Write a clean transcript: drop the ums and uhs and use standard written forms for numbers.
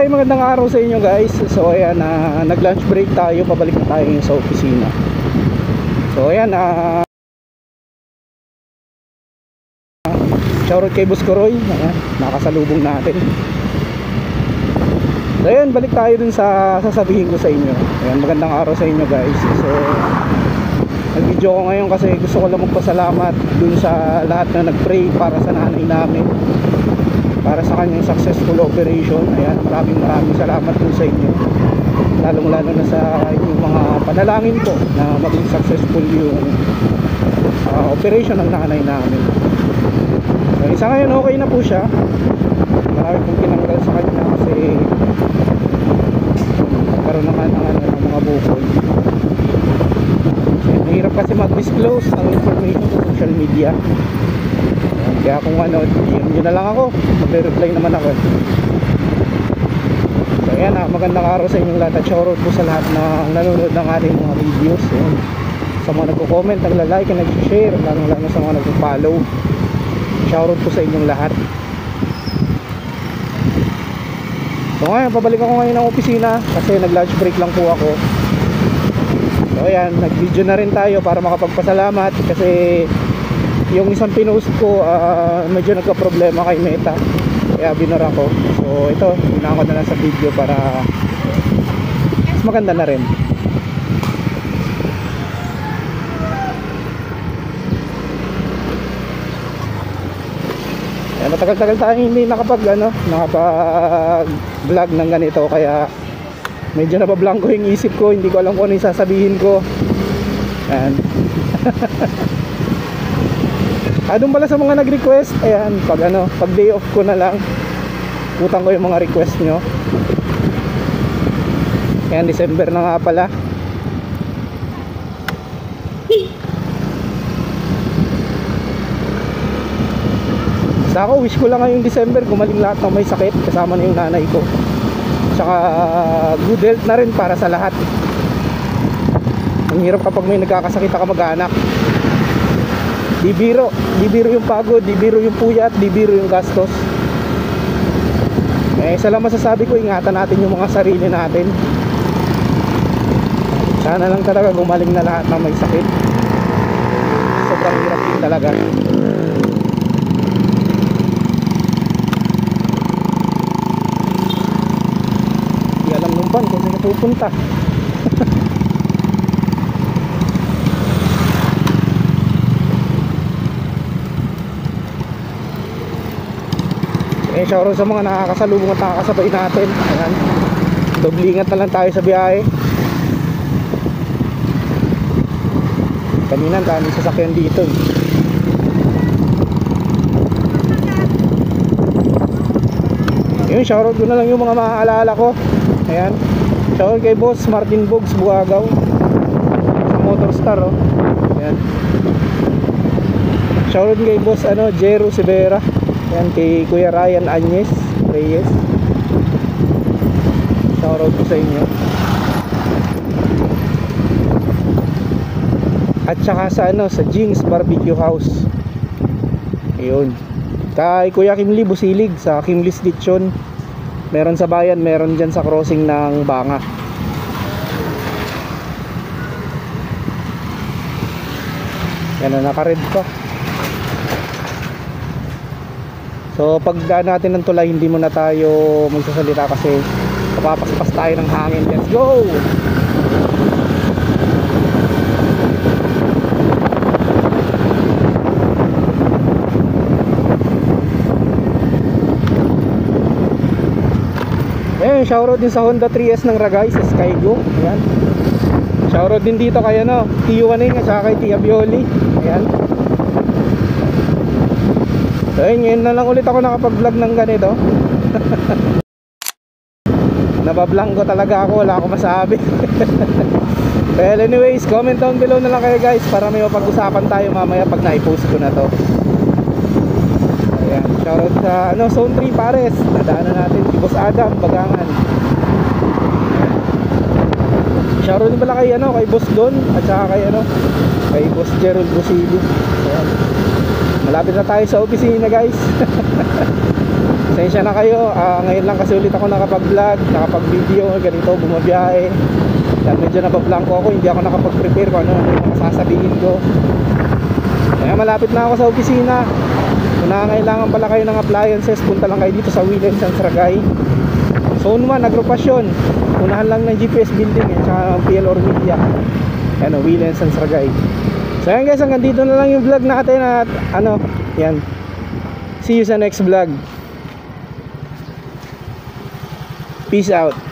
Okay, magandang araw sa inyo guys. So ayan, nag lunch break tayo, pabalik na tayo sa opisina. So ayan, shoutout kay Boss Koroy. Ayan, nakasalubong natin. So ayan, balik tayo dun sa sasabihin ko sa inyo. Ayan, magandang araw sa inyo guys. So nag-video ko ngayon kasi gusto ko lang magpasalamat dun sa lahat na nag-pray para sa nanay namin, para sa kanyang successful operation. Ayan, maraming salamat po sa inyo, lalong lalo na sa inyong mga panalangin po na maging successful yung operation ng nanay namin. So, isa ngayon okay na po siya. Marami pong tinanggal sa kanya kasi nagkaroon naman ng mga bukol. Mahirap kasi mag-disclose ang information sa social media. Kaya kung ano, DM nyo na lang ako, magre-reply naman ako. So ayan, magandang araw sa inyong lahat. At shoutout po sa lahat na nanonood ng ating mga videos. Ayan. Sa mga nagko-comment, nagla-like, and nag-share, lalo sa mga nagpo-follow, shoutout po sa inyong lahat. So ngayon, pabalik ako ngayon ng opisina kasi nag-lunch break lang po ako. So ayan, nag-video na rin tayo para makapagpasalamat kasi yung isang pinost ko medyo nagka-problema kay Meta, kaya binura ko. So ito, hinako na lang sa video para mas maganda na rin. Kaya matagal-tagal tayong hindi nakapag-vlog ng ganito, kaya medyo nabablanko yung isip ko, hindi ko alam kung ano yung sasabihin ko. Ayan. Doon pala sa mga nag-request, ayan, pag day off ko na lang, utang ko yung mga request nyo. Ayan, December na nga pala. Basta ako, wish ko lang ngayong December gumaling lahat ng may sakit, kasama na yung nanay ko. Tsaka good health na rin para sa lahat. Ang hirap kapag may nagkakasakit ka mag-anak. Di biro yung pagod, di biro yung puyat, di biro yung gastos. Isa lang masasabi ko, ingatan natin yung mga sarili natin. Sana lang talaga gumaling na lahat ng may sakit. Sobrang hirap din talaga. Di alam nung ban kung saan pupunta. Shoutout sa mga nakakasalubong at nakakasabay natin. Ayan, doblingat na lang tayo sa biyahe. Kanina daming sasakyan dito. Yun, shoutout ko na lang yung mga maaalala ko. Ayan, shoutout kay Boss Martin Bogs Buagaw sa Motorstar, oh. Ayan, shoutout kay Boss Jero Severa. Yan, kay Kuya Ryan Agnes Reyes, shoutout po sa inyo. At saka sa Jing's Barbecue House. Ayun, kay Kuya Kimli Busilig sa Kimli's Lechon. Meron sa bayan, meron dyan sa crossing ng Banga. Yan na, naka-red pa. So pagdaan natin ng tulay, hindi muna tayo magsasalita kasi papaspas tayo ng hangin. Let's go! Ayan, shoutout din sa Honda 3S ng Ragay sa Skygo. Ayan, shoutout din dito kay Tijuana at saka kay Tia Bioli. Ayan. So ngayon na lang ulit ako nakapag-vlog ng ganito. Nabablanko talaga ako, wala akong masabi. Well anyways, comment down below na lang kayo guys para may mapag-usapan tayo mamaya pag na-post ko na to. Ayan, shoutout sa Zone 3 Pares. Nadaanan natin si Boss Adam Bagangan. Shoutout din pala kay kay Boss Don at saka kay Boss Gerald Busili. Ayan, malapit na tayo sa opisina guys. Pasensya na kayo, ngayon lang kasi ulit ako nakapag-vlog, nakapag-video, ganito, bumabiyahe. Dahil medyo nabablanko ako, hindi ako nakapag-prepare kung ano yung masasabihin ko. Kaya malapit na ako sa opisina. Kung nangangailangan pala kayo ng appliances, punta lang kayo dito sa Williams and Saragay. Zone 1, Agropasyon. Unahan lang ng GPS building at saka PL Ormilla. Ano, Williams and Saragay. So yan guys, hanggang dito na lang yung vlog natin at ano, yan. See you sa next vlog. Peace out.